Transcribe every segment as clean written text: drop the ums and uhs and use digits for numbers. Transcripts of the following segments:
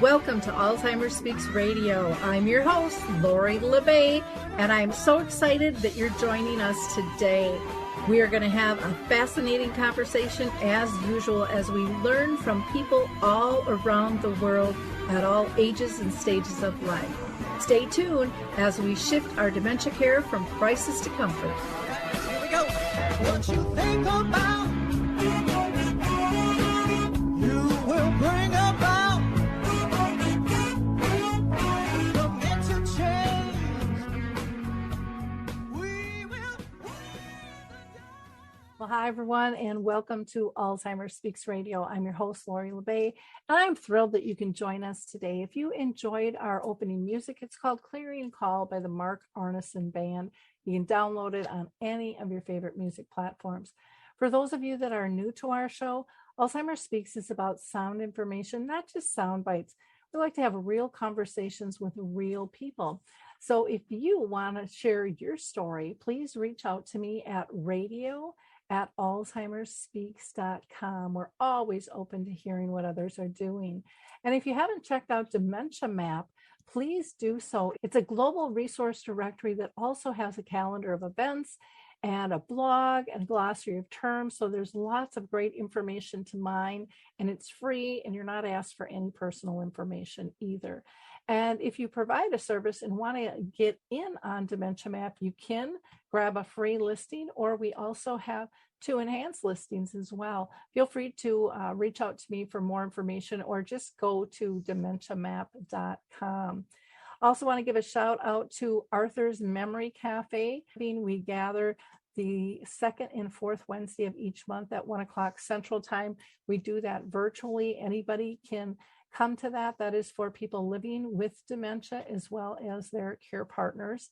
Welcome to Alzheimer Speaks Radio. I'm your host, Lori LeBay, and I'm so excited that you're joining us today. We are going to have a fascinating conversation as usual as we learn from people all around the world at all ages and stages of life. Stay tuned as we shift our dementia care from crisis to comfort. Here we go. What you think about, you will bring about. Well, hi, everyone, and welcome to Alzheimer Speaks Radio. I'm your host, Lori LeBay, and I'm thrilled that you can join us today. If you enjoyed our opening music, it's called Clarion Call by the Mark Arneson Band. You can download it on any of your favorite music platforms. For those of you that are new to our show, Alzheimer Speaks is about sound information, not just sound bites. We like to have real conversations with real people. So if you want to share your story, please reach out to me at radio@alzheimerspeaks.com. We're always open to hearing what others are doing. And if you haven't checked out Dementia Map, please do so. It's a global resource directory that also has a calendar of events and a blog and glossary of terms. So there's lots of great information to mine, and it's free, and you're not asked for any personal information either. And if you provide a service and want to get in on Dementia Map, you can grab a free listing, or we also have 2 enhanced listings as well. Feel free to reach out to me for more information, or just go to dementiamap.com. Also want to give a shout out to Arthur's Memory Cafe. We gather the second and fourth Wednesday of each month at 1 o'clock Central Time. We do that virtually. Anybody can come to that. That is for people living with dementia as well as their care partners.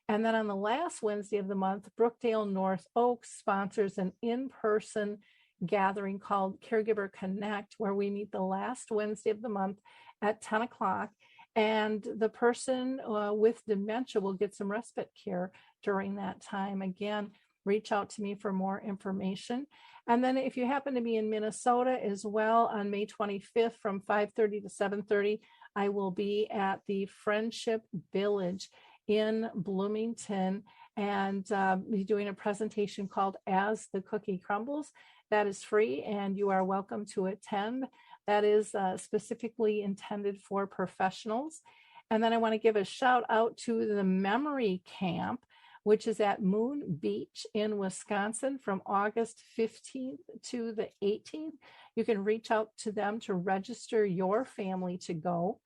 And then on the last Wednesday of the month, Brookdale North Oaks sponsors an in-person gathering called Caregiver Connect, where we meet the last Wednesday of the month at 10 o'clock. And the person with dementia will get some respite care during that time. Again, reach out to me for more information. And then if you happen to be in Minnesota as well, on May 25th from 5:30 to 7:30, I will be at the Friendship Village in Bloomington and be doing a presentation called As the Cookie Crumbles. That is free, and you are welcome to attend. That is specifically intended for professionals. And then I want to give a shout out to the Memory Camp, which is at Moon Beach in Wisconsin from August 15th to the 18th. You can reach out to them to register your family to go.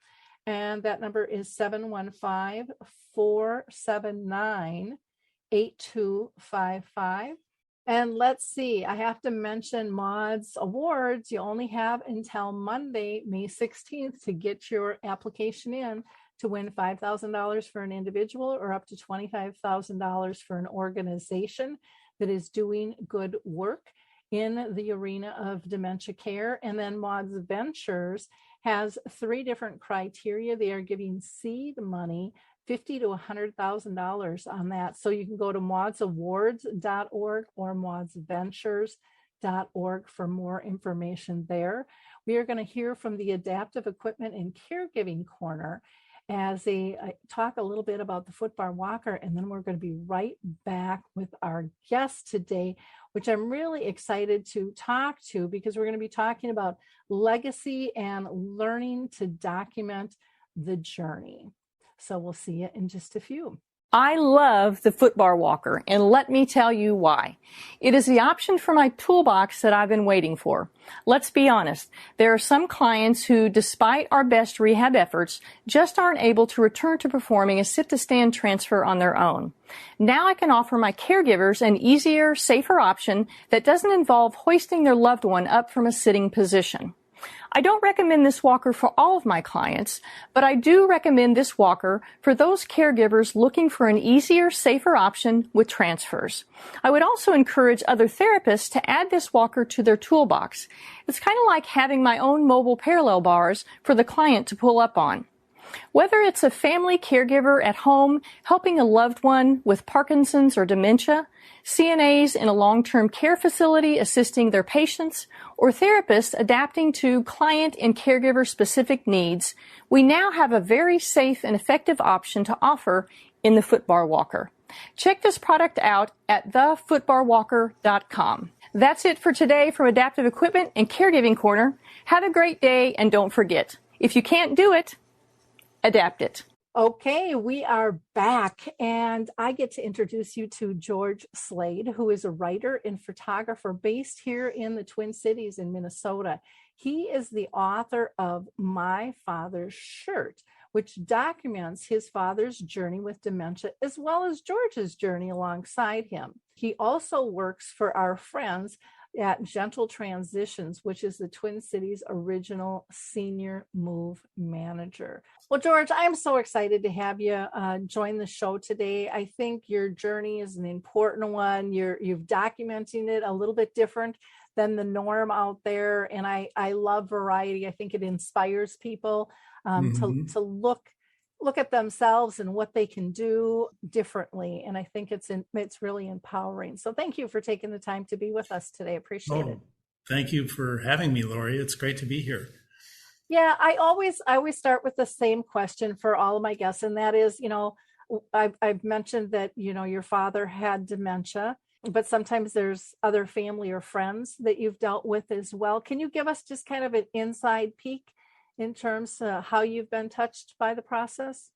And that number is 715-479-8255. And let's see, I have to mention Maud's Awards. You only have until Monday, May 16th to get your application in to win $5,000 for an individual or up to $25,000 for an organization that is doing good work in the arena of dementia care. And then Maud's Ventures has 3 different criteria. They are giving seed money, $50,000 to $100,000 on that. So you can go to maudsawards.org or maudsventures.org for more information there. We are going to hear from the Adaptive Equipment and Caregiving Corner as they talk a little bit about the footbar walker, and then we're going to be right back with our guest today, which I'm really excited to talk to, because we're going to be talking about legacy and learning to document the journey. So we'll see you in just a few. I love the footbar walker, and let me tell you why. It is the option for my toolbox that I've been waiting for. Let's be honest. There are some clients who, despite our best rehab efforts, just aren't able to return to performing a sit-to-stand transfer on their own. Now I can offer my caregivers an easier, safer option that doesn't involve hoisting their loved one up from a sitting position. I don't recommend this walker for all of my clients, but I do recommend this walker for those caregivers looking for an easier, safer option with transfers. I would also encourage other therapists to add this walker to their toolbox. It's kind of like having my own mobile parallel bars for the client to pull up on. Whether it's a family caregiver at home helping a loved one with Parkinson's or dementia, CNAs in a long-term care facility assisting their patients, or therapists adapting to client and caregiver specific needs, we now have a very safe and effective option to offer in the Footbar Walker. Check this product out at thefootbarwalker.com. That's it for today from Adaptive Equipment and Caregiving Corner. Have a great day, and don't forget, if you can't do it, adapt it. Okay, we are back, and I get to introduce you to George Slade, who is a writer and photographer based here in the Twin Cities in Minnesota. He is the author of My Father's Shirt, which documents his father's journey with dementia as well as George's journey alongside him. He also works for our friends at Gentle Transitions, which is the Twin Cities' original senior move manager. Well, George, I'm so excited to have you join the show today. I think your journey is an important one. You've documenting it a little bit different than the norm out there. And I love variety. I think it inspires people to look at themselves and what they can do differently. And I think it's really empowering. So thank you for taking the time to be with us today. Appreciate it. Thank you for having me, Lori. It's great to be here. Yeah, I always start with the same question for all of my guests. And that is, I've mentioned that, your father had dementia, but sometimes there's other family or friends that you've dealt with as well. Can you give us just kind of an inside peek in terms of how you've been touched by the process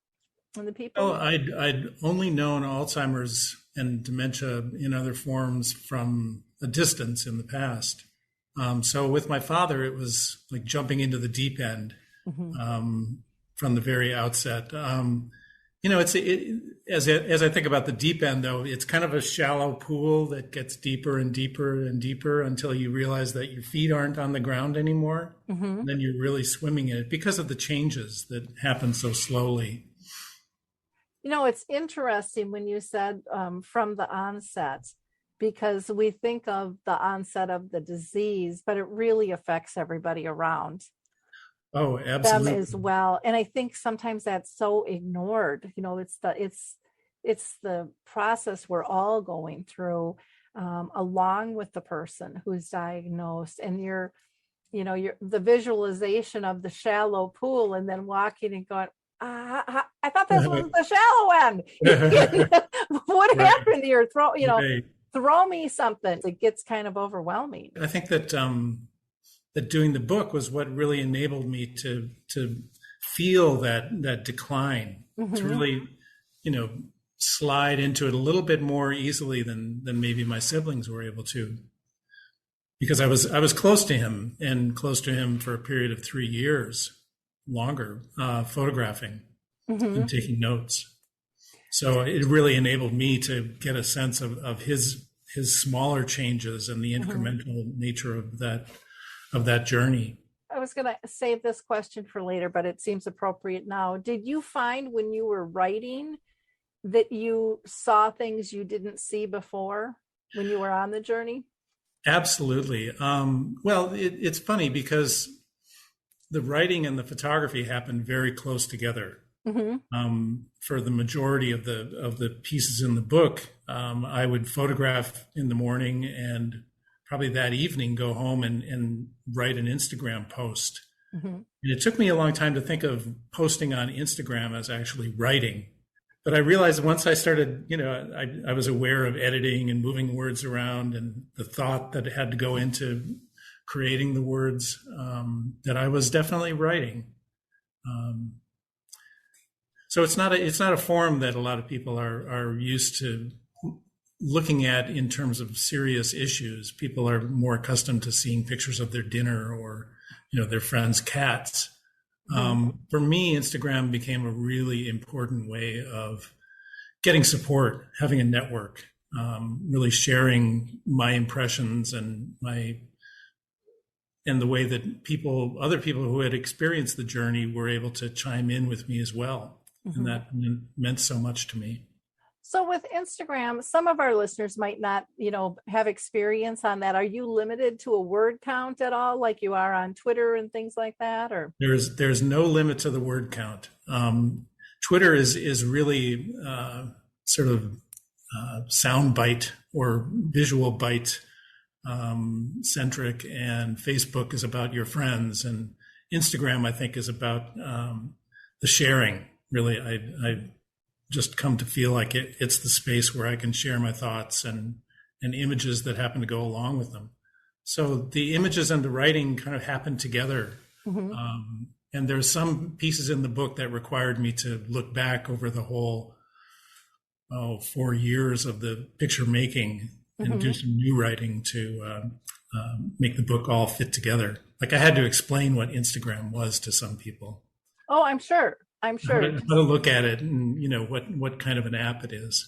and the people? Oh, I'd only known Alzheimer's and dementia in other forms from a distance in the past. So with my father, it was like jumping into the deep end from the very outset. As I think about the deep end, though, it's kind of a shallow pool that gets deeper and deeper and deeper until you realize that your feet aren't on the ground anymore. And then you're really swimming in it because of the changes that happen so slowly. It's interesting when you said from the onset, because we think of the onset of the disease, but it really affects everybody around. Oh, absolutely. Them as well. And I think sometimes that's so ignored. It's the process we're all going through along with the person who's diagnosed. And you're the visualization of the shallow pool and then walking and going, I thought this was the shallow end. What happened here? Throw me something. It gets kind of overwhelming. I think that that doing the book was what really enabled me to feel that decline, to really, slide into it a little bit more easily than maybe my siblings were able to, because I was close to him for a period of 3 years, longer, photographing and taking notes. So it really enabled me to get a sense of his smaller changes and the incremental nature of that journey. I was going to save this question for later, but it seems appropriate now. Did you find when you were writing that you saw things you didn't see before when you were on the journey? Absolutely. Well, it's funny because the writing and the photography happened very close together. For the majority of the pieces in the book, I would photograph in the morning and probably that evening go home and write an Instagram post. And it took me a long time to think of posting on Instagram as actually writing. But I realized once I started, I was aware of editing and moving words around and the thought that had to go into creating the words, that I was definitely writing. So it's not a form that a lot of people are used to looking at in terms of serious issues. People are more accustomed to seeing pictures of their dinner or, their friends' cats. For me, Instagram became a really important way of getting support, having a network, really sharing my impressions and the way that other people who had experienced the journey were able to chime in with me as well. And that meant so much to me. So with Instagram, some of our listeners might not, have experience on that. Are you limited to a word count at all, like you are on Twitter and things like that? Or There's no limit to the word count. Twitter is really sort of sound bite or visual bite centric, and Facebook is about your friends, and Instagram, I think, is about the sharing. Really, I just come to feel like it's the space where I can share my thoughts and images that happen to go along with them. So the images and the writing kind of happen together. And there's some pieces in the book that required me to look back over the whole 4 years of the picture making and do some new writing to make the book all fit together. Like I had to explain what Instagram was to some people. Oh, I'm sure. How to look at it, and what kind of an app it is.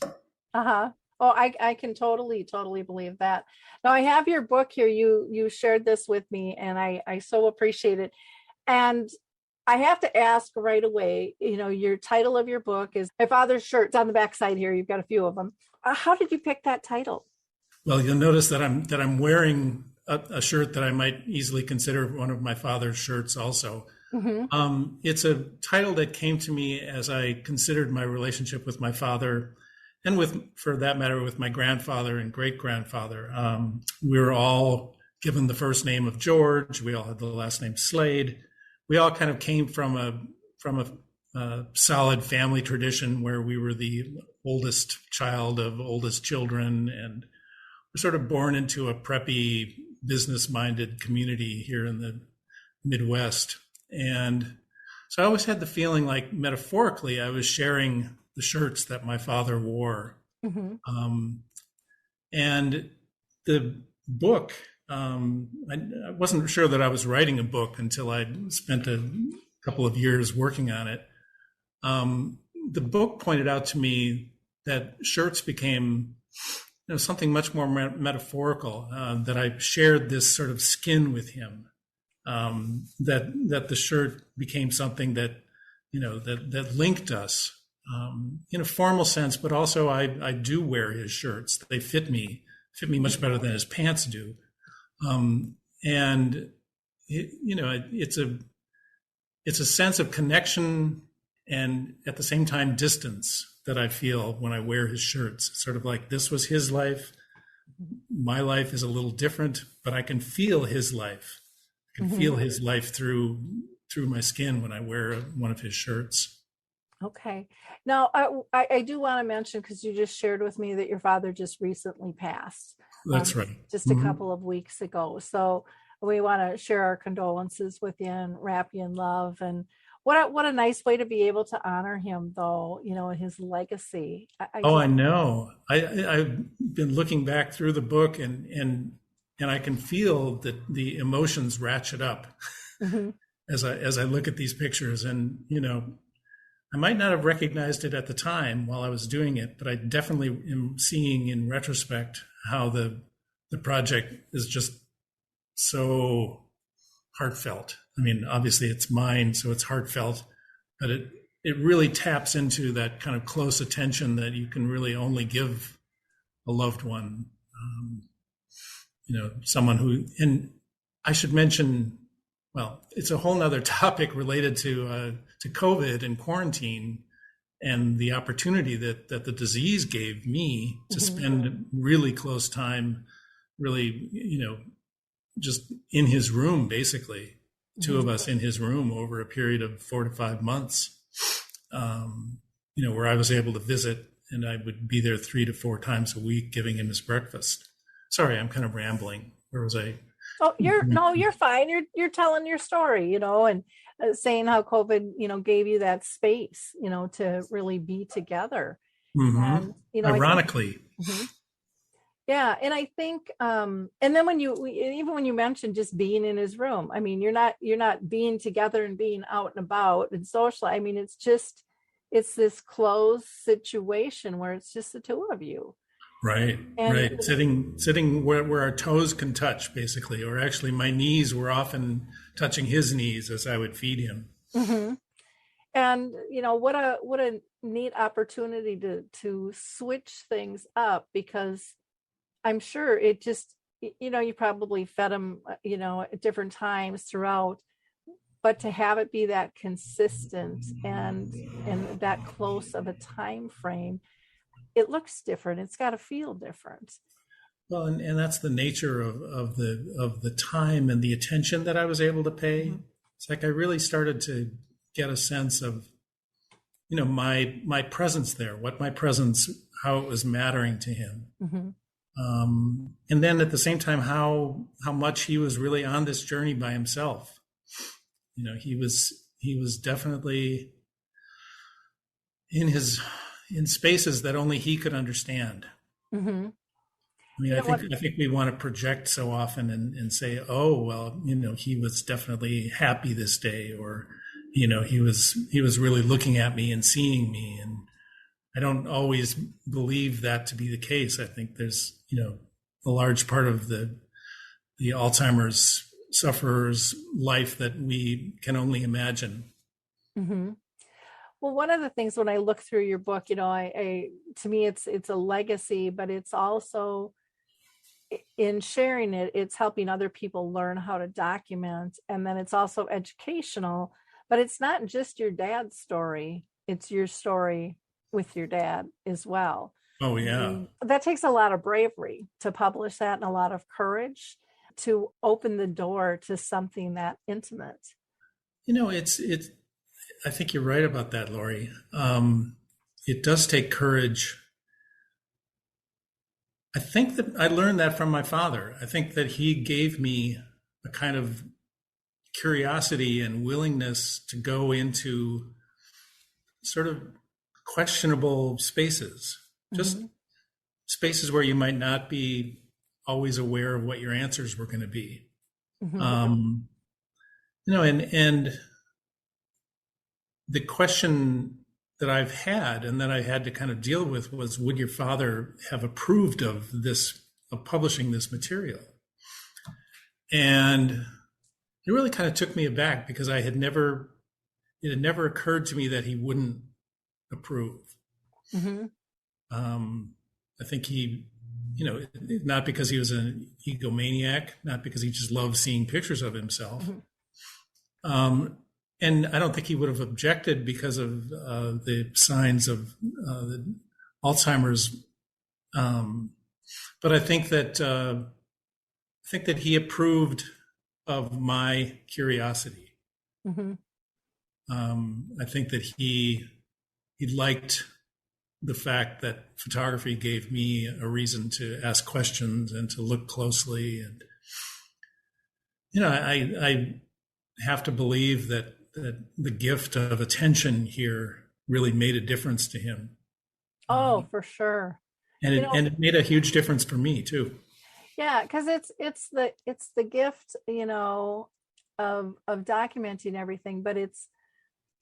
Oh, I can totally believe that. Now I have your book here. You shared this with me, and I so appreciate it. And I have to ask right away, your title of your book is My Father's Shirts on the backside here. You've got a few of them. How did you pick that title? Well, you'll notice that I'm wearing a shirt that I might easily consider one of my father's shirts also. It's a title that came to me as I considered my relationship with my father, and for that matter, with my grandfather and great-grandfather. We were all given the first name of George. We all had the last name Slade. We all kind of came from a solid family tradition where we were the oldest child of oldest children, and we're sort of born into a preppy, business-minded community here in the Midwest. And so I always had the feeling like metaphorically I was sharing the shirts that my father wore. And the book, I wasn't sure that I was writing a book until I spent a couple of years working on it. The book pointed out to me that shirts became something much more metaphorical, that I shared this sort of skin with him. That the shirt became something that that linked us in a formal sense, but also I do wear his shirts. They fit me much better than his pants do, and it's a sense of connection and at the same time distance that I feel when I wear his shirts. It's sort of like this was his life. My life is a little different, but I can feel his life. Feel his life through my skin when I wear one of his shirts. Okay. Now, I do want to mention, because you just shared with me that your father just recently passed. That's right. Just a couple of weeks ago. So we want to share our condolences with you and wrap you in love. And what a nice way to be able to honor him, though, his legacy. I know. I've been looking back through the book and I can feel that the emotions ratchet up as I look at these pictures. And, I might not have recognized it at the time while I was doing it, but I definitely am seeing in retrospect how the project is just so heartfelt. I mean, obviously it's mine, so it's heartfelt, but it really taps into that kind of close attention that you can really only give a loved one. Someone who, and I should mention, well, it's a whole nother topic related to COVID and quarantine and the opportunity that the disease gave me to spend really close time, really, just in his room, basically, two of us in his room over a period of 4 to 5 months, where I was able to visit, and I would be there 3 to 4 times a week giving him his breakfast. Sorry, I'm kind of rambling. Where was I? Oh, you're fine. You're telling your story, and saying how COVID, gave you that space, to really be together. And, ironically. Yeah. And I think, and then when you mentioned just being in his room, I mean, you're not being together and being out and about and social. I mean, it's this closed situation where it's just the two of you. Right. Sitting where our toes can touch, basically, or actually my knees were often touching his knees as I would feed him. And what a neat opportunity to switch things up, because I'm sure it just, you probably fed them, at different times throughout, but to have it be that consistent and that close of a time frame, it looks different. It's got to feel different. Well, and that's the nature of the time and the attention that I was able to pay. Mm-hmm. It's like I really started to get a sense of, my presence there, how it was mattering to him. Mm-hmm. And then at the same time, how much he was really on this journey by himself. He was definitely in spaces that only he could understand. Mm-hmm. I mean, I think we want to project so often and say, oh, well, he was definitely happy this day, or, he was really looking at me and seeing me. And I don't always believe that to be the case. I think there's, a large part of the Alzheimer's sufferer's life that we can only imagine. Mm-hmm. Well, one of the things when I look through your book, to me, it's a legacy, but it's also, in sharing it, it's helping other people learn how to document. And then it's also educational, but it's not just your dad's story. It's your story with your dad as well. Oh, yeah. That takes a lot of bravery to publish that, and a lot of courage to open the door to something that intimate. It's I think you're right about that, Lori. It does take courage. I think that I learned that from my father. I think that he gave me a kind of curiosity and willingness to go into sort of questionable spaces, just spaces where you might not be always aware of what your answers were going to be. Mm-hmm. And the question that I've had and that I had to kind of deal with was, would your father have approved of publishing this material? And it really kind of took me aback, because it had never occurred to me that he wouldn't approve. Mm-hmm. I think he, not because he was an egomaniac, not because he just loved seeing pictures of himself. Mm-hmm. And I don't think he would have objected because of the signs of the Alzheimer's. But I think that he approved of my curiosity. Mm-hmm. I think that he liked the fact that photography gave me a reason to ask questions and to look closely. And, I have to believe that the gift of attention here really made a difference to him. Oh, for sure. And it made a huge difference for me too. Yeah, because it's the gift, of documenting everything, but it's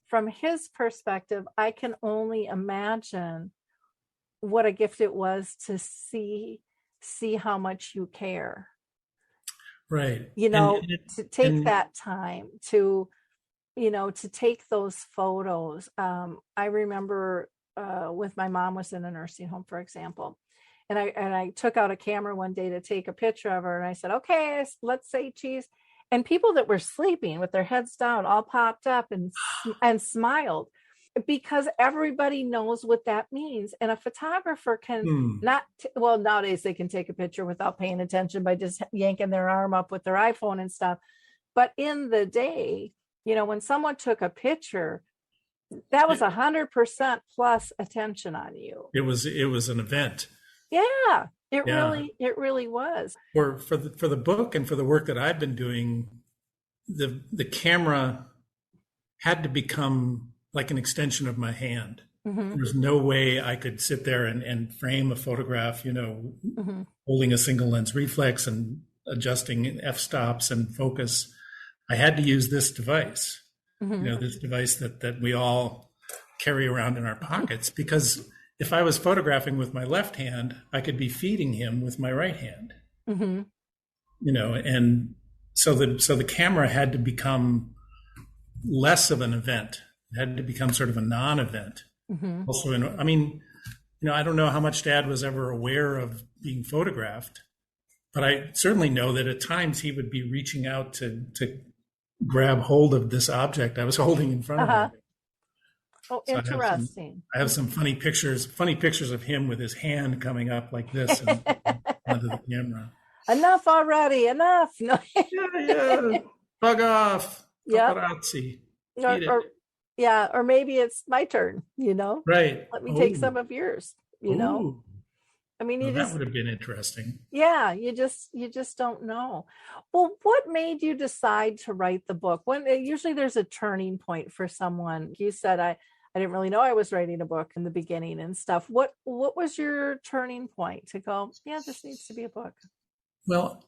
from his perspective. I can only imagine what a gift it was to see how much you care. Right. To take that time to take those photos. I remember with my mom was in a nursing home, for example, and I took out a camera one day to take a picture of her, and I said, okay, let's say cheese. And people that were sleeping with their heads down all popped up and smiled, because everybody knows what that means. And a photographer can nowadays they can take a picture without paying attention by just yanking their arm up with their iPhone and stuff. But in the day, when someone took a picture, that was 100% plus attention on you. It was an event. Yeah, it really was. For the book and for the work that I've been doing, the camera had to become like an extension of my hand. Mm-hmm. There was no way I could sit there and frame a photograph, mm-hmm. holding a single lens reflex and adjusting f-stops and focus. I had to use this device, mm-hmm. This device that we all carry around in our pockets, because if I was photographing with my left hand, I could be feeding him with my right hand. Mm-hmm. And so the camera had to become less of an event It had to become sort of a non-event. Mm-hmm. Also, I mean, I don't know how much Dad was ever aware of being photographed, but I certainly know that at times he would be reaching out to grab hold of this object I was holding in front of him. Oh, So interesting. I have some funny pictures of him with his hand coming up like this and onto the camera. Enough already, enough. No. Yeah. Bug off. Yep. Paparazzi. Or maybe it's my turn, Right. Let me take some of yours, Ooh. I mean, That would have been interesting. Yeah, you just don't know. Well, what made you decide to write the book? Usually there's a turning point for someone. You said I didn't really know I was writing a book in the beginning and stuff. What was your turning point to go, yeah, this needs to be a book? Well,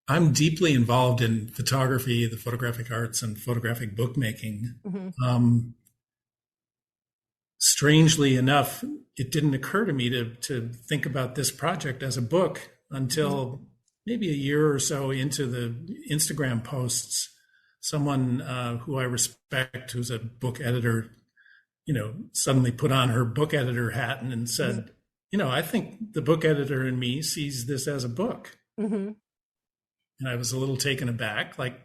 I'm deeply involved in photography, the photographic arts, and photographic bookmaking. Mm-hmm. Strangely enough, it didn't occur to me to think about this project as a book until maybe a year or so into the Instagram posts. Someone who I respect, who's a book editor, suddenly put on her book editor hat and said, I think the book editor in me sees this as a book. Mm-hmm. And I was a little taken aback, like,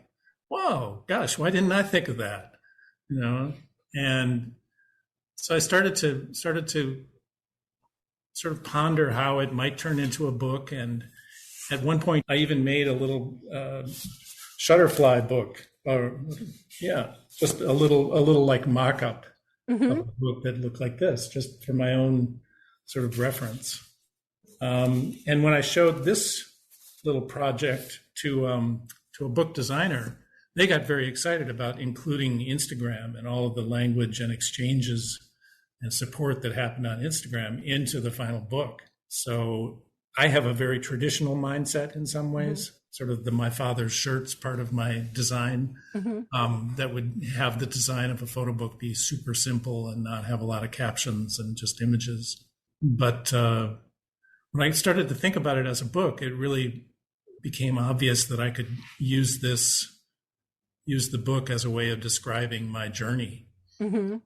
whoa, gosh, why didn't I think of that? And so I started to sort of ponder how it might turn into a book. And at one point, I even made a little Shutterfly book, just a little like mock-up of a book that looked like this, just for my own sort of reference. And when I showed this little project to a book designer, they got very excited about including Instagram and all of the language and exchanges and support that happened on Instagram into the final book. So I have a very traditional mindset in some ways, sort of my father's shirts part of my design, that would have the design of a photo book be super simple and not have a lot of captions and just images. But when I started to think about it as a book, it really became obvious that I could use the book as a way of describing my journey. Mm-hmm.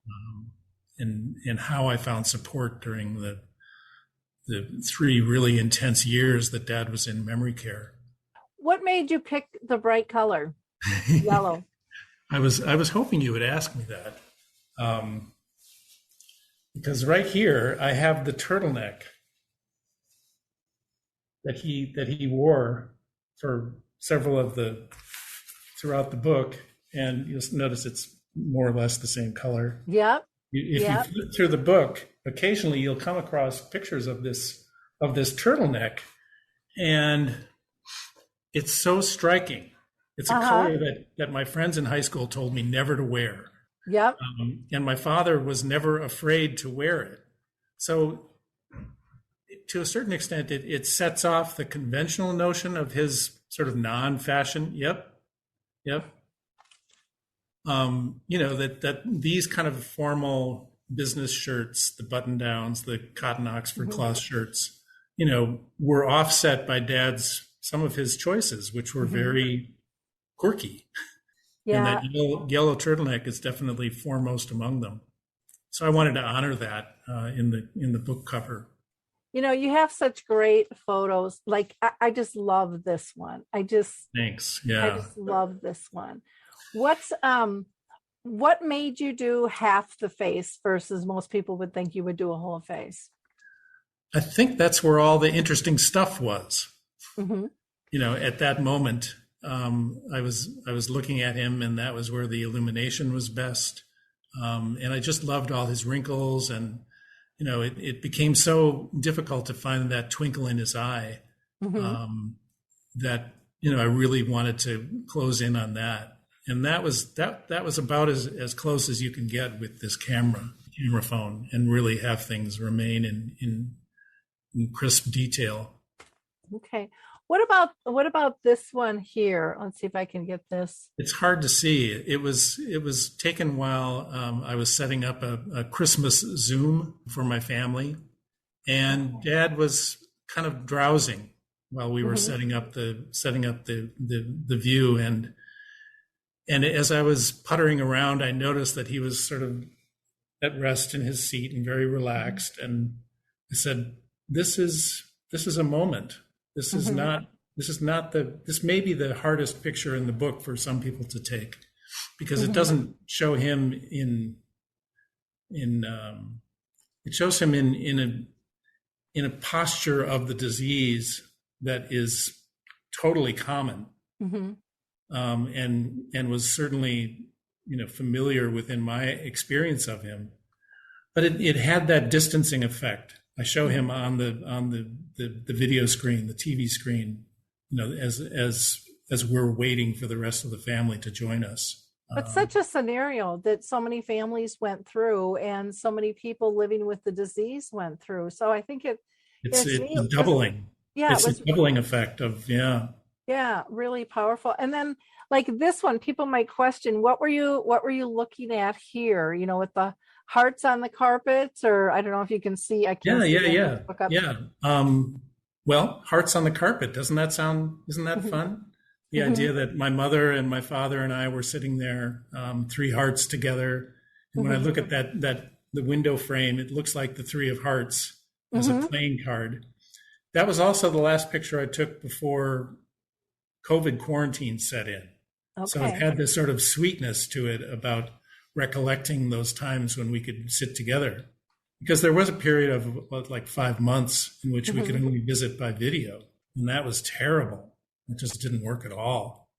And how I found support during the 3 really intense years that Dad was in memory care. What made you pick the bright color, yellow? I was hoping you would ask me that, because right here I have the turtleneck that he wore for several throughout the book, and you'll notice it's more or less the same color. Yep. If you flip through the book, occasionally you'll come across pictures of this turtleneck, and it's so striking. It's a color that my friends in high school told me never to wear. Yep. And my father was never afraid to wear it. So to a certain extent, it sets off the conventional notion of his sort of non-fashion. Yep. That these kind of formal business shirts, the button downs, the cotton Oxford cloth shirts, were offset by some of his choices, which were very quirky. Yeah. And that yellow turtleneck is definitely foremost among them. So I wanted to honor that in the book cover. You have such great photos. Like I just love this one. Thanks. Yeah. I just love this one. What made you do half the face versus most people would think you would do a whole face? I think that's where all the interesting stuff was. Mm-hmm. At that moment, I was looking at him, and that was where the illumination was best. And I just loved all his wrinkles, and it became so difficult to find that twinkle in his eye, that I really wanted to close in on that. And that was about as close as you can get with this camera phone, and really have things remain in crisp detail. Okay. What about this one here? Let's see if I can get this. It's hard to see. It was taken while I was setting up a Christmas Zoom for my family, and Dad was kind of drowsing while we were setting up the view, and as I was puttering around, I noticed that he was sort of at rest in his seat and very relaxed. And I said, this is a moment. This is not this may be the hardest picture in the book for some people to take, because it doesn't show him it shows him in a posture of the disease that is totally common, and was certainly, familiar within my experience of him. But it had that distancing effect. I show him on the video screen, the TV screen, as we're waiting for the rest of the family to join us. But such a scenario that so many families went through, and so many people living with the disease went through. So I think it's a doubling. Yeah, it's a doubling effect of Yeah, really powerful. And then like this one, people might question, what were you looking at here? With the hearts on the carpet, or I don't know if you can see. I can't. Yeah. Well, hearts on the carpet. Isn't that fun? The idea that my mother and my father and I were sitting there, 3 hearts together. And when I look at the window frame, it looks like the 3 of hearts as a playing card. That was also the last picture I took before COVID quarantine set in. Okay. So it had this sort of sweetness to it about recollecting those times when we could sit together. Because there was a period of like 5 months in which we could only visit by video. And that was terrible. It just didn't work at all.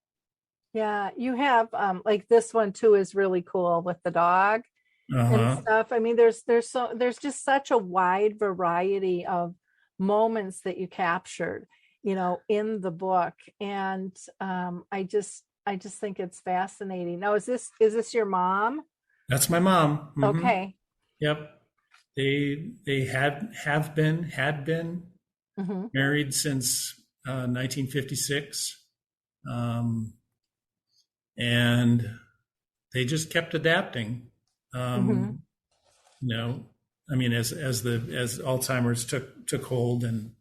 Yeah, you have like this one too is really cool with the dog and stuff. I mean, there's just such a wide variety of moments that you captured, in the book, and I just think it's fascinating. Now, is this your mom? That's my mom. Mm-hmm. Okay. Yep. They had been married since 1956, and they just kept adapting. I mean, as Alzheimer's took hold, and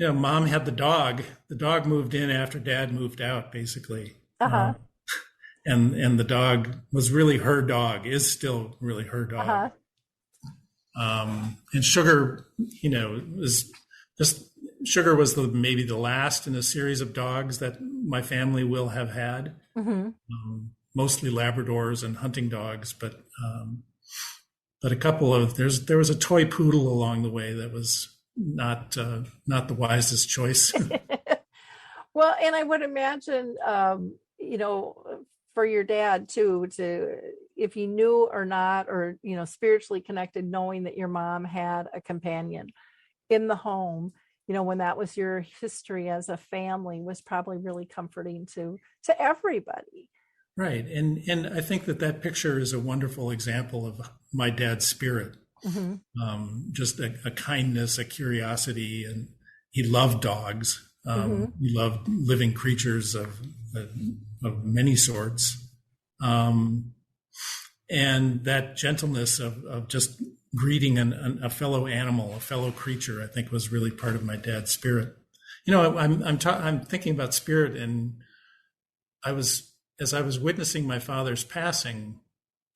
mom had the dog. The dog moved in after dad moved out, basically. And the dog was really her dog, is still really her dog. And Sugar, Sugar was maybe the last in a series of dogs that my family will have had. Mostly Labradors and hunting dogs, but a couple of there was a toy poodle along the way that was not the wisest choice. Well, and I would imagine, for your dad too, if he knew or not, or spiritually connected, knowing that your mom had a companion in the home, when that was your history as a family, was probably really comforting to everybody. Right. And I think that picture is a wonderful example of my dad's spirit. Just a kindness, a curiosity, and he loved dogs. He loved living creatures of many sorts. And that gentleness of just greeting a fellow animal, a fellow creature, I think was really part of my dad's spirit. I'm thinking about spirit, and as I was witnessing my father's passing,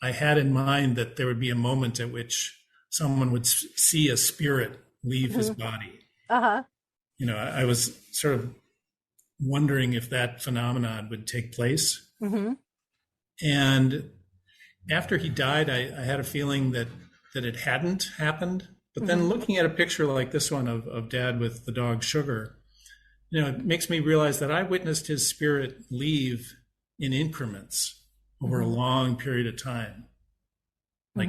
I had in mind that there would be a moment at which someone would see a spirit leave his body. I was sort of wondering if that phenomenon would take place. And after he died, I had a feeling that it hadn't happened. But then looking at a picture like this one of Dad with the dog Sugar, it makes me realize that I witnessed his spirit leave in increments over a long period of time. Like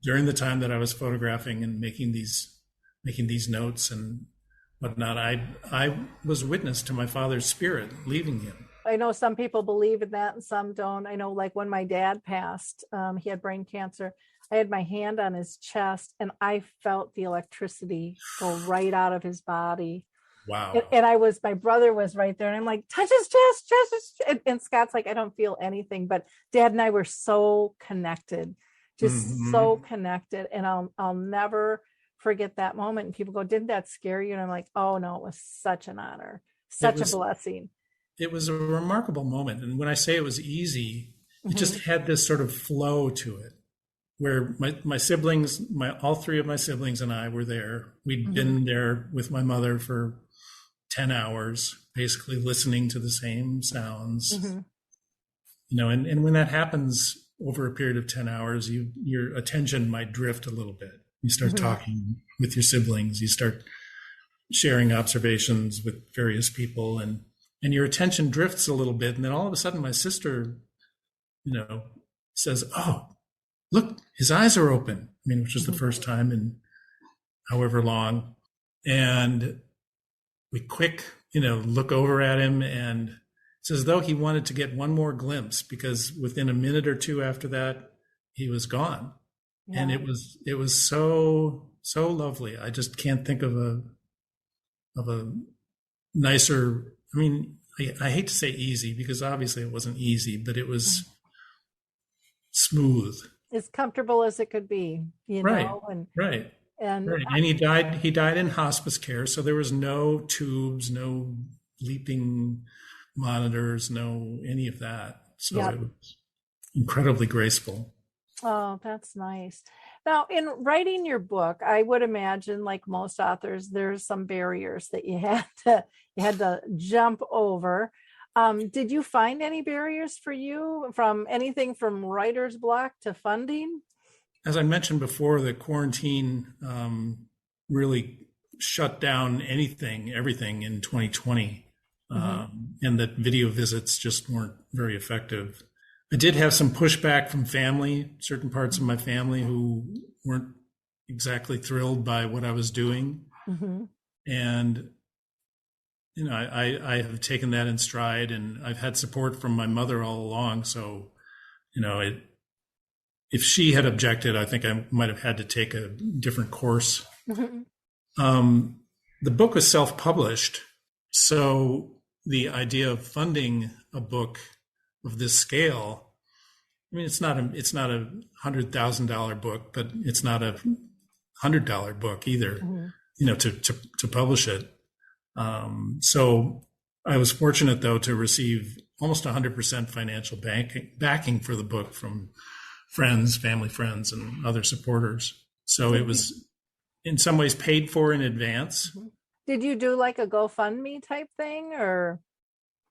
during the time that I was photographing and making these notes and whatnot, I was witness to my father's spirit leaving him. I know some people believe in that and some don't. I know, like when my dad passed, he had brain cancer. I had my hand on his chest and I felt the electricity go right out of his body. Wow. And my brother was right there and I'm like, touch his chest. And Scott's like, I don't feel anything. But Dad and I were so connected, just so connected. And I'll never forget that moment. And people go, didn't that scare you? And I'm like, oh no, it was such an honor, such a blessing. It was a remarkable moment. And when I say it was easy, it just had this sort of flow to it. where my siblings, all three of my siblings and I were there. We'd been there with my mother for 10 hours, basically listening to the same sounds. And when that happens over a period of 10 hours, your attention might drift a little bit. You start talking with your siblings, you start sharing observations with various people, and your attention drifts a little bit. And then all of a sudden my sister, says, "Oh, look, his eyes are open." I mean, which was the first time in however long. And we look over at him, and it's as though he wanted to get one more glimpse, because within a minute or two after that, he was gone. Yeah. And it was so lovely. I just can't think of a nicer, I mean, I hate to say easy, because obviously it wasn't easy, but it was smooth. As comfortable as it could be, right. know? Right. And he died in hospice care. So there was no tubes, no bleeping monitors, no any of that. So it was incredibly graceful. Oh, that's nice. Now, in writing your book, I would imagine, like most authors, there's some barriers that you had to jump over. Did you find any barriers for you, from anything from writer's block to funding? As I mentioned before, the quarantine really shut down everything in 2020, and that video visits just weren't very effective. I did have some pushback from certain parts of my family who weren't exactly thrilled by what I was doing. And, I have taken that in stride, and I've had support from my mother all along. So, if she had objected, I think I might have had to take a different course. The book was self-published. So the idea of funding a book of this scale, I mean, it's not a $100,000 book, but it's not a $100 book either, to publish it. So I was fortunate, though, to receive almost 100% financial backing for the book from family friends, and other supporters. So it was in some ways paid for in advance. Did you do like a GoFundMe type thing, or?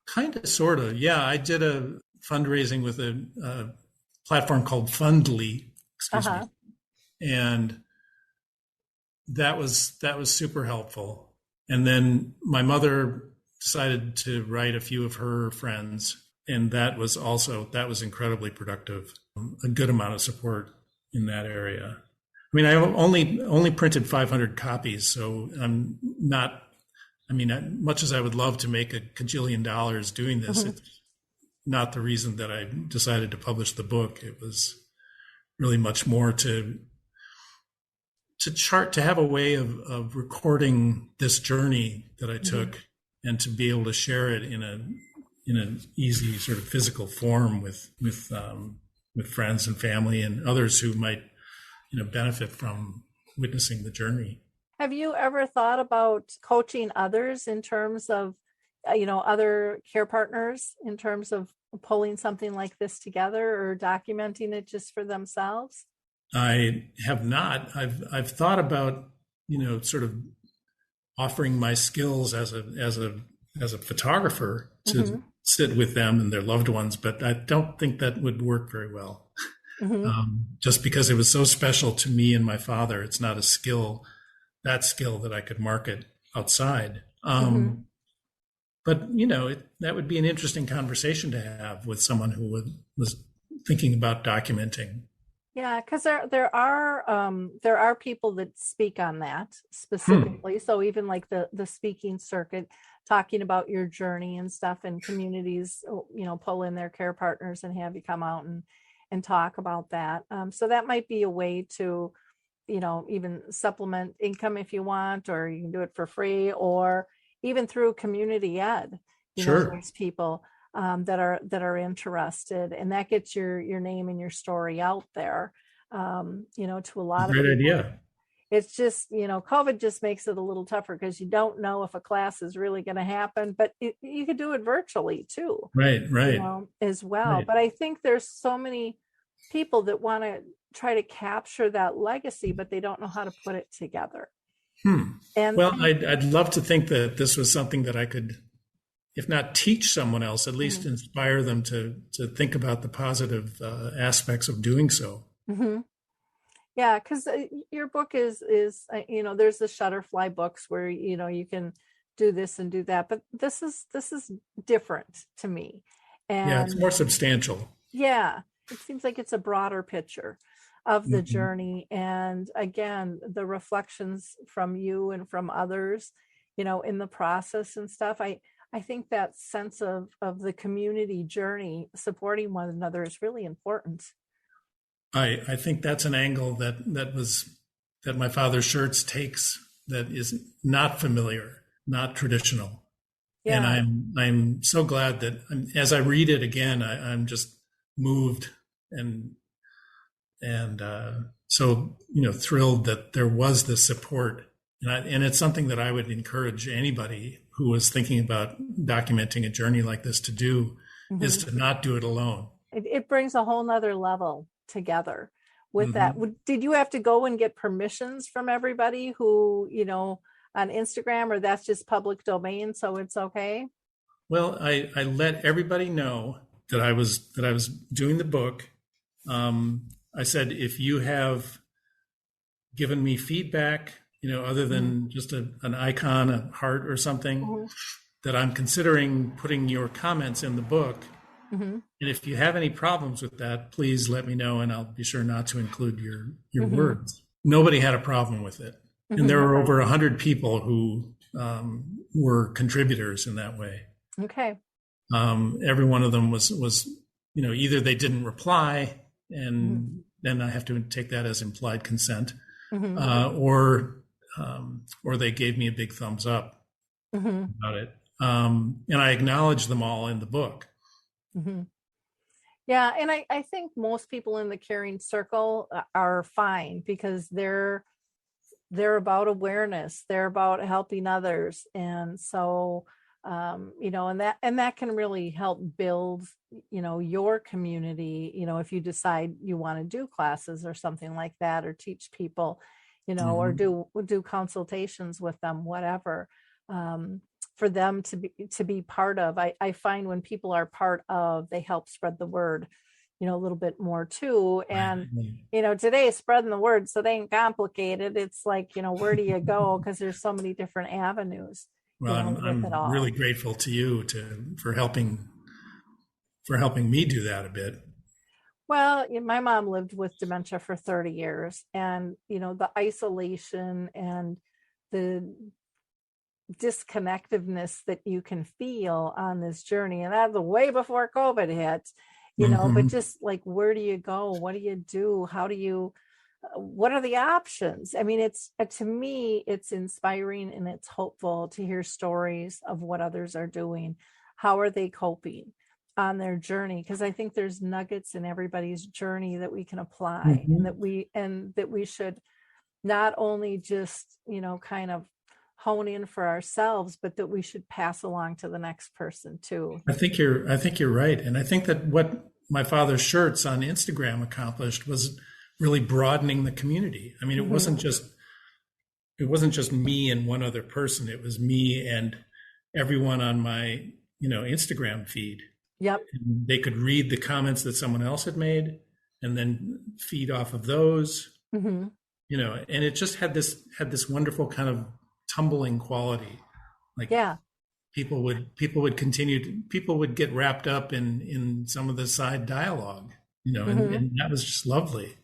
Kind of, sort of. Yeah, I did a fundraising with a platform called Fundly, excuse me. And that was super helpful. And then my mother decided to write a few of her friends, and that was incredibly productive. A good amount of support in that area. I mean, I only printed 500 copies, so I'm not. I mean, much as I would love to make $1 gajillion doing this, it's not the reason that I decided to publish the book. It was really much more to have a way of recording this journey that I took, and to be able to share it in an easy sort of physical form with friends and family and others who might benefit from witnessing the journey. Have you ever thought about coaching others in terms of other care partners, in terms of pulling something like this together, or documenting it just for themselves? I have not. I've thought about sort of offering my skills as a photographer to sit with them and their loved ones, but I don't think that would work very well. Just because it was so special to me and my father. It's not a skill that I could market outside. But that would be an interesting conversation to have with someone who was thinking about documenting. Yeah, because there are people that speak on that specifically. So even like the speaking circuit, talking about your journey and stuff, and communities, pull in their care partners and have you come out and talk about that. So that might be a way to, even supplement income if you want, or you can do it for free, or even through community ed. There's people that are interested, and that gets your name and your story out there, to a lot of people. Great idea. It's just, COVID just makes it a little tougher, because you don't know if a class is really going to happen, but you could do it virtually too. Right. As well. Right. But I think there's so many people that want to try to capture that legacy, but they don't know how to put it together. And well, I'd love to think that this was something that I could, if not teach someone else, at least inspire them to think about the positive aspects of doing so. Yeah, because your book is there's the Shutterfly books where you can do this and do that, but this is different to me. And yeah, it's more substantial. Yeah, it seems like it's a broader picture of the journey, and again, the reflections from you and from others, in the process and stuff. I think that sense of the community journey, supporting one another, is really important. I think that's an angle that my father's shirts takes that is not familiar, not traditional. Yeah. And I'm so glad that as I read it again, I'm just moved and so thrilled that there was this support, and it's something that I would encourage anybody who was thinking about documenting a journey like this to do, is to not do it alone. It brings a whole nother level together with that. Did you have to go and get permissions from everybody who on Instagram, or that's just public domain, so it's okay? Well, I let everybody know that I was doing the book. I said, if you have given me feedback, other than just an icon, a heart or something, that I'm considering putting your comments in the book. And if you have any problems with that, please let me know, and I'll be sure not to include your words. Nobody had a problem with it. And there were over 100 people who were contributors in that way. Okay. Every one of them was either they didn't reply, and then I have to take that as implied consent, or they gave me a big thumbs up about it. And I acknowledge them all in the book. Yeah, and I think most people in the caring circle are fine, because they're about awareness, they're about helping others, and so and that can really help build your community, if you decide you want to do classes or something like that, or teach people, or do consultations with them, whatever, for them to be part of. I find when people are part of, they help spread the word a little bit more too. And today is spreading the word, so they ain't complicated. It's like, where do you go, because there's so many different avenues. Well, I'm really grateful to you for helping me do that a bit. Well, my mom lived with dementia for 30 years, and the isolation and the disconnectedness that you can feel on this journey, and that was way before COVID hit, but just like, where do you go? What do you do? What are the options? I mean, to me, it's inspiring and it's hopeful to hear stories of what others are doing. How are they coping on their journey? Because I think there's nuggets in everybody's journey that we can apply, and that we should not only just, kind of hone in for ourselves, but that we should pass along to the next person too. I think you're right. And I think that what my father's shirts on Instagram accomplished was really broadening the community. I mean, it wasn't just me and one other person. It was me and everyone on my, Instagram feed. Yep. And they could read the comments that someone else had made and then feed off of those, and it just had this wonderful kind of tumbling quality. Like, yeah, people would get wrapped up in some of the side dialogue, and that was just lovely.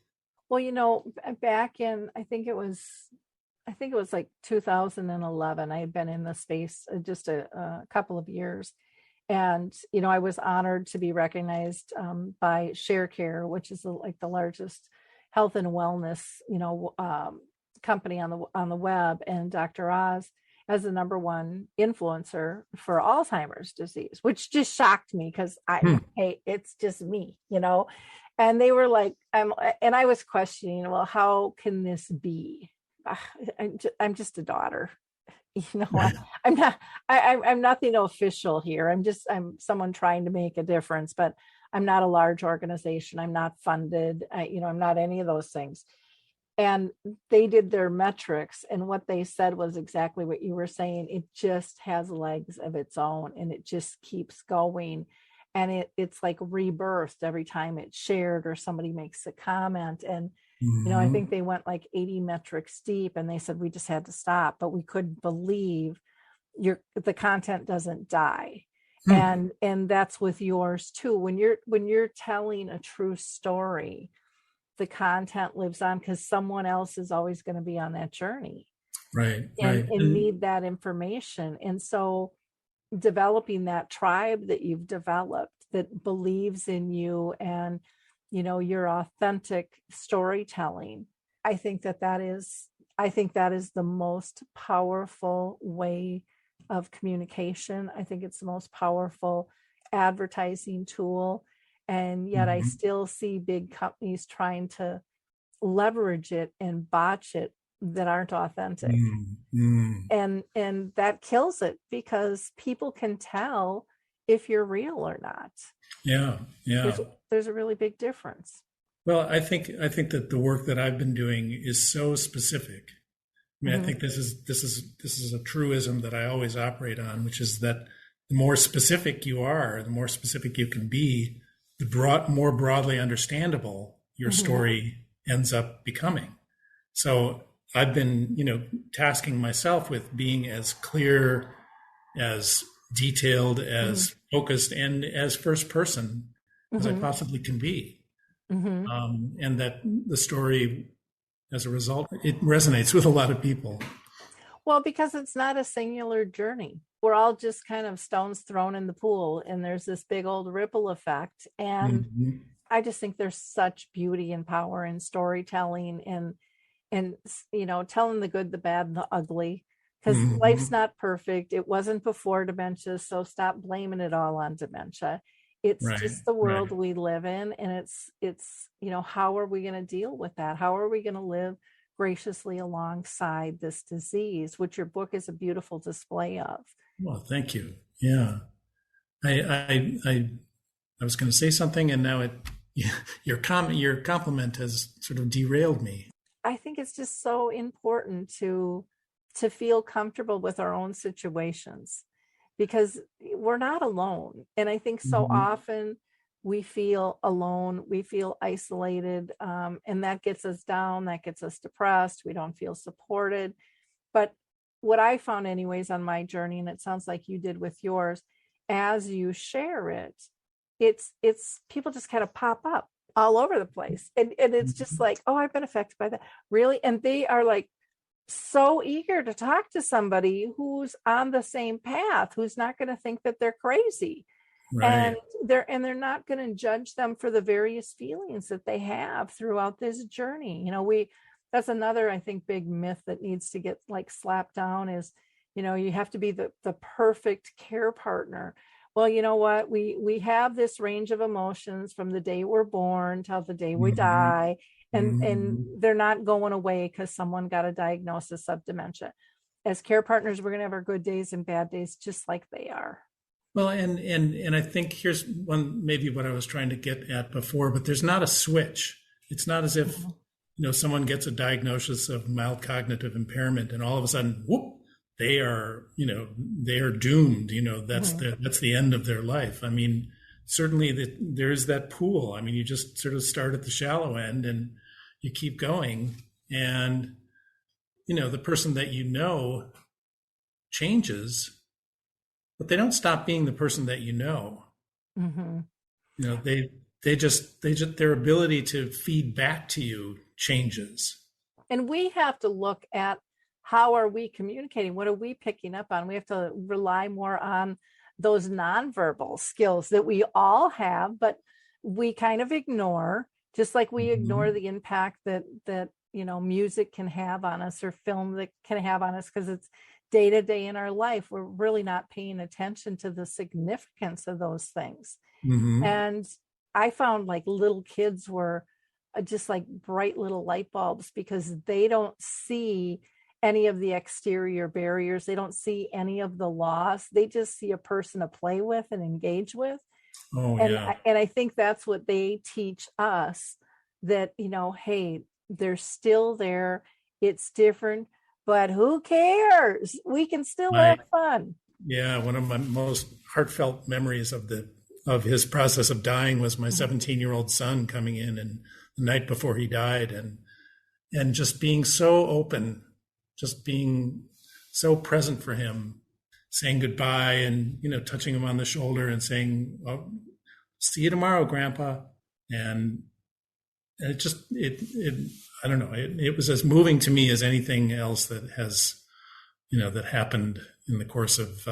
Well, back in, I think it was like 2011, I had been in the space just a couple of years. And, I was honored to be recognized by ShareCare, which is the largest health and wellness, company on the web, and Dr. Oz as the number 1 influencer for Alzheimer's disease, which just shocked me, because hey, it's just me, and they were like, and I was questioning, well, how can this be? I'm just a daughter, I'm nothing official here. I'm someone trying to make a difference, but I'm not a large organization. I'm not funded. I'm not any of those things. And they did their metrics, and what they said was exactly what you were saying. It just has legs of its own, and it just keeps going. And it's like rebirthed every time it's shared or somebody makes a comment. And I think they went like 80 metrics deep, and they said we just had to stop, but we couldn't believe the content doesn't die. And that's with yours too. When you're telling a true story, the content lives on because someone else is always going to be on that journey. Right. And need that information. And so developing that tribe that you've developed that believes in you and, your authentic storytelling, I think that is the most powerful way of communication. I think it's the most powerful advertising tool. And yet I still see big companies trying to leverage it and botch it that aren't authentic. And that kills it because people can tell if you're real or not. Yeah. There's a really big difference. Well, I think that the work that I've been doing is so specific. I mean, I think this is a truism that I always operate on, which is that the more specific you are, the more specific you can be, the more broadly understandable your story ends up becoming. So I've been, tasking myself with being as clear, as detailed, as focused, and as first person as I possibly can be. And that the story, as a result, it resonates with a lot of people. Well, because it's not a singular journey. We're all just kind of stones thrown in the pool, and there's this big old ripple effect. And I just think there's such beauty and power in storytelling and telling the good, the bad, and the ugly, because life's not perfect. It wasn't before dementia, so stop blaming it all on dementia. It's just the world we live in, and it's how are we going to deal with that? How are we going to live graciously alongside this disease, which your book is a beautiful display of? Well, thank you. Yeah, I was going to say something, and now your compliment has sort of derailed me. I think it's just so important to feel comfortable with our own situations, because we're not alone. And I think so often we feel alone, we feel isolated, and that gets us down, that gets us depressed. We don't feel supported. But what I found anyways on my journey, and it sounds like you did with yours, as you share it, it's people just kind of pop up all over the place. And it's just like, oh, I've been affected by that. Really? And they are like so eager to talk to somebody who's on the same path, who's not going to think that they're crazy. And they're not going to judge them for the various feelings that they have throughout this journey. That's another, I think, big myth that needs to get like slapped down is, you have to be the perfect care partner. Well, you know what? We have this range of emotions from the day we're born till the day we die. And they're not going away because someone got a diagnosis of dementia. As care partners, we're going to have our good days and bad days just like they are. Well, and I think here's maybe what I was trying to get at before, but there's not a switch. It's not as if, someone gets a diagnosis of mild cognitive impairment and all of a sudden, whoop, they are doomed. That's the end of their life. I mean, certainly there's that pool. I mean, you just sort of start at the shallow end and you keep going, and the person that changes, but they don't stop being the person that they just their ability to feed back to you changes. And we have to look at how are we communicating? What are we picking up on? We have to rely more on those nonverbal skills that we all have, but we kind of ignore, just like we ignore the impact that music can have on us, or film that can have on us, because it's day to day in our life. We're really not paying attention to the significance of those things. And I found like little kids were just like bright little light bulbs, because they don't see any of the exterior barriers. They don't see any of the loss. They just see a person to play with and engage with. Oh, And yeah. and I think that's what they teach us, that, hey, they're still there. It's different, but who cares? We can still My, have fun. yeah, one of my most heartfelt memories of his process of dying was my Mhm. 17-year-old son coming in and the night before he died, and just being so open, just being so present for him, saying goodbye and, touching him on the shoulder and saying, "Well, see you tomorrow, Grandpa." And it I don't know, it was as moving to me as anything else that has, that happened in the course of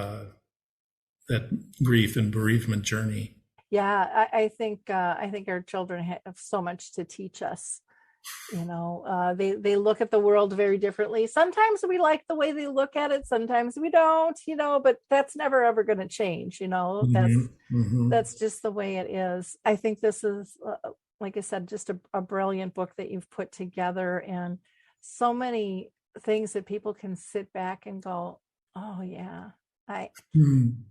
that grief and bereavement journey. Yeah, I think our children have so much to teach us. They look at the world very differently. Sometimes we like the way they look at it, sometimes we don't, but that's never ever going to change. Mm-hmm. Mm-hmm. That's just the way it is. I think this is, like I said, just a brilliant book that you've put together, and so many things that people can sit back and go, oh yeah, I Mm.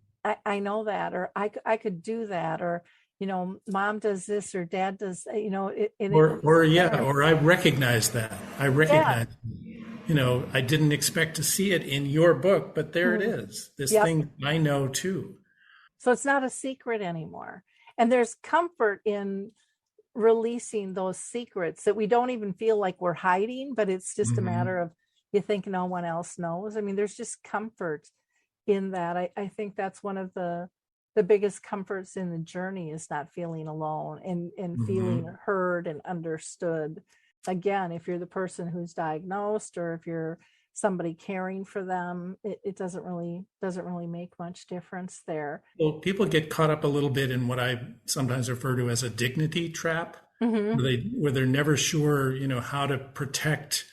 I know that, or I could do that, or mom does this or dad does, Or yeah, or I recognize that. I yeah. recognize, I didn't expect to see it in your book, but there it Mhm. is. This Yep. thing I know too. So it's not a secret anymore. And there's comfort in releasing those secrets that we don't even feel like we're hiding, but it's just a Mm-hmm. matter of, you think no one else knows. I mean, there's just comfort in that. I think that's one of the biggest comforts in the journey, is not feeling alone, and feeling Mm-hmm. heard and understood. Again, if you're the person who's diagnosed, or if you're somebody caring for them, it doesn't really make much difference there. Well, people get caught up a little bit in what I sometimes refer to as a dignity trap, Mm-hmm. where they're never sure, how to protect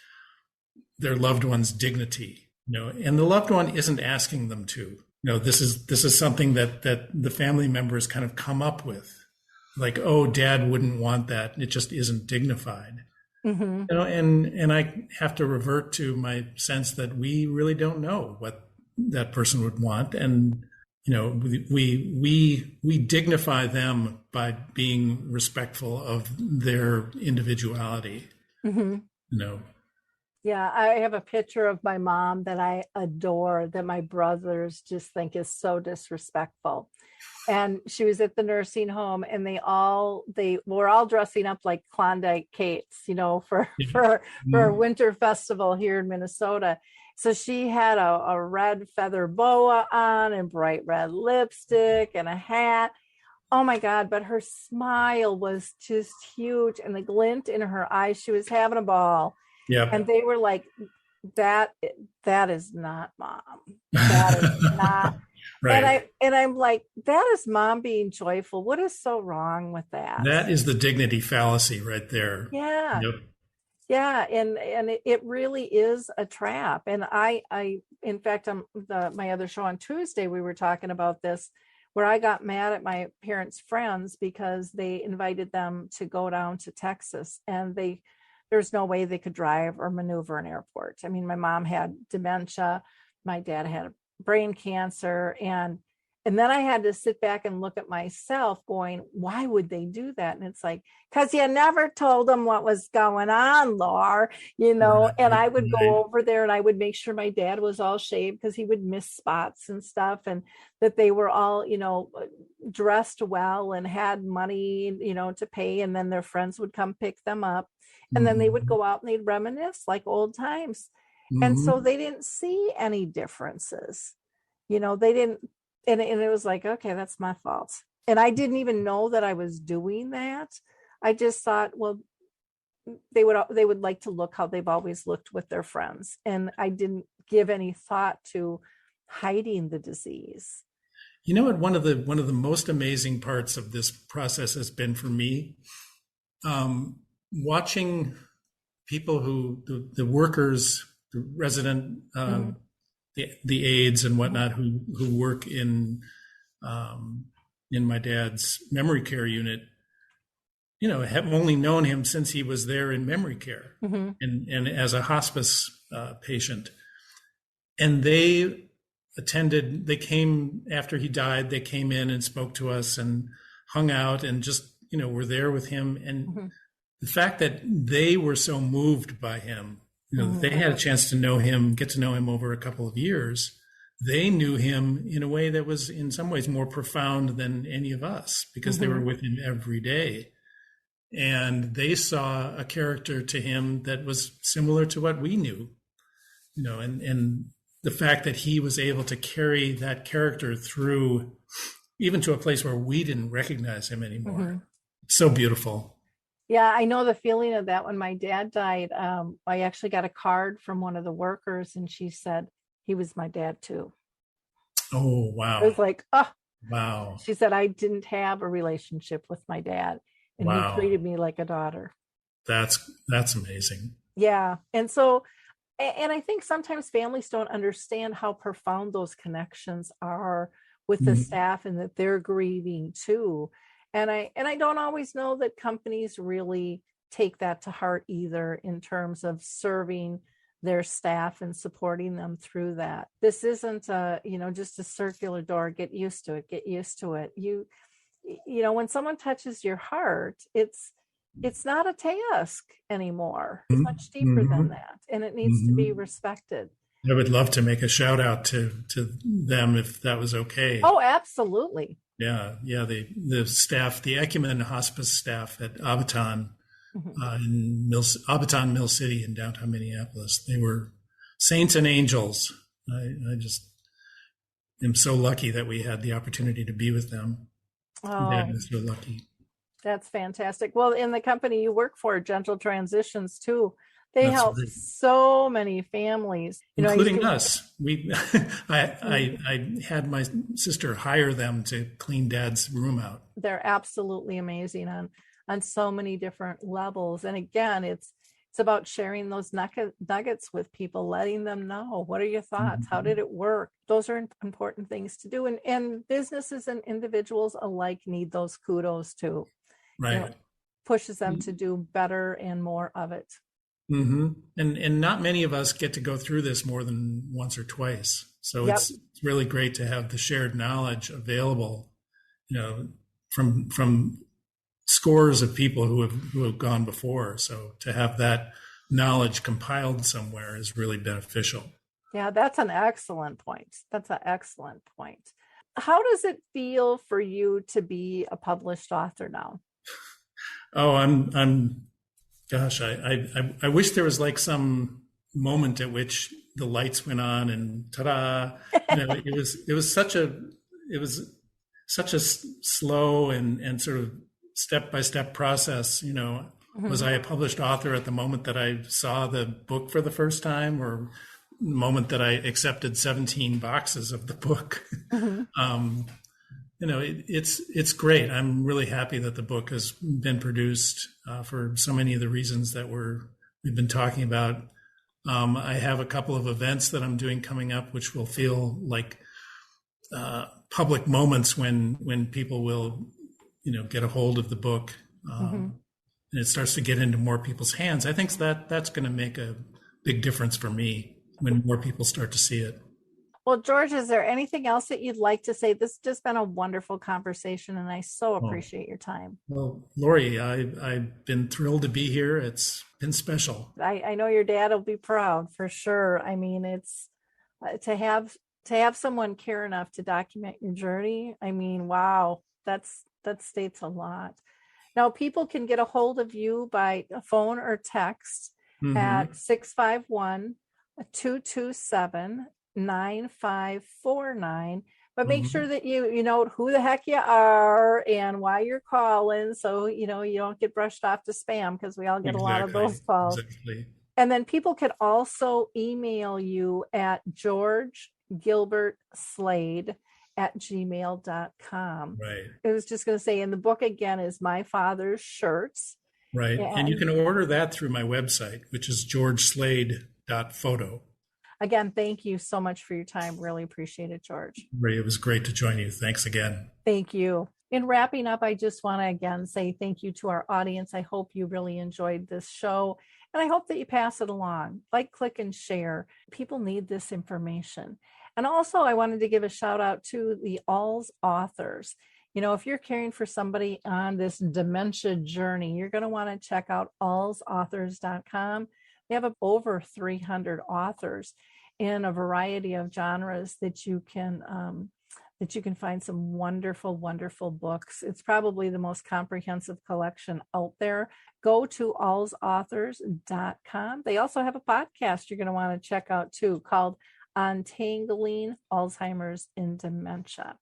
their loved one's dignity, and the loved one isn't asking them to. This is something that the family members kind of come up with, like, oh, dad wouldn't want that. It just isn't dignified. Mm-hmm. And I have to revert to my sense that we really don't know what that person would want, and we dignify them by being respectful of their individuality. Mm-hmm. You know, Yeah, I have a picture of my mom that I adore, that my brothers just think is so disrespectful. And she was at the nursing home, and they were all dressing up like Klondike Kates, for for a winter festival here in Minnesota. So she had a red feather boa on, and bright red lipstick, and a hat. Oh my God, but her smile was just huge, and the glint in her eyes, she was having a ball. And yep. they were like, that that is not mom. That is not. And Right. I'm like, that is mom being joyful. What is so wrong with that? That is the dignity fallacy right there. Yeah. Yep. Yeah, and it really is a trap. And I in fact, on my other show on Tuesday, we were talking about this, where I got mad at my parents' friends because they invited them to go down to Texas, and there's no way they could drive or maneuver an airport. I mean, my mom had dementia, my dad had brain cancer, and then I had to sit back and look at myself going, why would they do that? And it's like, because you never told them what was going on, Laura, and I would Right. go over there, and I would make sure my dad was all shaved, because he would miss spots and stuff, and that they were all, dressed well and had money, to pay. And then their friends would come pick them up. And then they would Mhm. go out and they'd reminisce like old times. And so Mhm. they didn't see any differences. They didn't, and it was like, okay, that's my fault. And I didn't even know that I was doing that. I just thought, well, they would like to look how they've always looked with their friends. And I didn't give any thought to hiding the disease. You know what? One of the most amazing parts of this process has been for me, watching people the workers, the resident, Mhm. the aides and whatnot who work in my dad's memory care unit, have only known him since he was there in memory care, Mhm. and as a hospice patient. And they came after he died. They came in and spoke to us, and hung out and just, were there with him. And Mm-hmm. the fact that they were so moved by him, Mm-hmm. they had a chance to know him, get to know him over a couple of years. They knew him in a way that was in some ways more profound than any of us because they were with him every day. And they saw a character to him that was similar to what we knew, and the fact that he was able to carry that character through even to a place where we didn't recognize him anymore. Mm-hmm. It's so beautiful. Yeah, I know the feeling of that. When my dad died, I actually got a card from one of the workers, and she said he was my dad too. Oh, wow. It was like, oh, wow. She said I didn't have a relationship with my dad, and Wow. he treated me like a daughter. That's amazing. Yeah, and so, and I think sometimes families don't understand how profound those connections are with the staff, and that they're grieving too. And I don't always know that companies really take that to heart either in terms of serving their staff and supporting them through that. This isn't just a circular door. Get used to it. When someone touches your heart, it's not a task anymore. It's much deeper than that. And it needs to be respected. I would love to make a shout out to them if that was okay. Oh, absolutely. Yeah. The staff, the Ecumen hospice staff at Abaton, in Abaton Mill City in downtown Minneapolis, they were saints and angels. I just am so lucky that we had the opportunity to be with them. Oh, Dad is so lucky. That's fantastic. Well, in the company you work for, Gentle Transitions too, they That's help right. so many families, Including us. I had my sister hire them to clean Dad's room out. They're absolutely amazing on so many different levels. And again, it's about sharing those nuggets with people, letting them know, what are your thoughts? How did it work? Those are important things to do. And businesses and individuals alike need those kudos too. Right. Pushes them to do better and more of it. And not many of us get to go through this more than once or twice. So it's really great to have the shared knowledge available, from scores of people who have gone before. So to have that knowledge compiled somewhere is really beneficial. Yeah, that's an excellent point. How does it feel for you to be a published author now? Oh, gosh, I wish there was like some moment at which the lights went on and ta-da. It was such a slow and sort of step-by-step process. Was I a published author at the moment that I saw the book for the first time, or the moment that I accepted 17 boxes of the book? It's great. I'm really happy that the book has been produced for so many of the reasons that we've been talking about. I have a couple of events that I'm doing coming up, which will feel like public moments when people will, get a hold of the book, and it starts to get into more people's hands. I think that's going to make a big difference for me when more people start to see it. Well, George, is there anything else that you'd like to say? This has just been a wonderful conversation, and I so appreciate your time. Well, Lori, I've been thrilled to be here. It's been special. I know your dad will be proud for sure. I mean, it's to have someone care enough to document your journey. I mean, wow, that states a lot. Now, people can get a hold of you by phone or text at 651-227-9549. But make sure that you know who the heck you are and why you're calling, so you don't get brushed off to spam, because we all get a lot of those calls. Exactly. And then people could also email you at georgegilbertslade@gmail.com. Right. I was just going to say, and the book again is My Father's Shirts. Right. And you can order that through my website, which is georgeslade.photo. Again, thank you so much for your time. Really appreciate it, George. Ray, it was great to join you. Thanks again. Thank you. In wrapping up, I just want to again say thank you to our audience. I hope you really enjoyed this show, and I hope that you pass it along. Like, click, and share. People need this information. And also, I wanted to give a shout out to the Alz authors. If you're caring for somebody on this dementia journey, you're going to want to check out alzauthors.com. They have over 300 authors in a variety of genres that you can find some wonderful, wonderful books. It's probably the most comprehensive collection out there. Go to alzauthors.com. They also have a podcast you're going to want to check out too, called Untangling Alzheimer's in Dementia.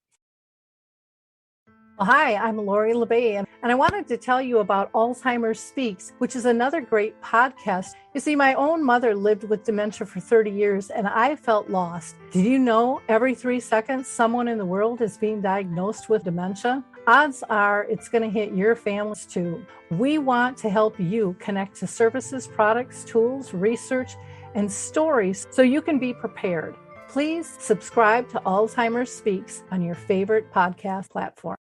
Well, hi, I'm Lori LeBay, and I wanted to tell you about Alzheimer Speaks, which is another great podcast. You see, my own mother lived with dementia for 30 years, and I felt lost. Did you know every 3 seconds someone in the world is being diagnosed with dementia? Odds are it's going to hit your families too. We want to help you connect to services, products, tools, research, and stories so you can be prepared. Please subscribe to Alzheimer Speaks on your favorite podcast platform.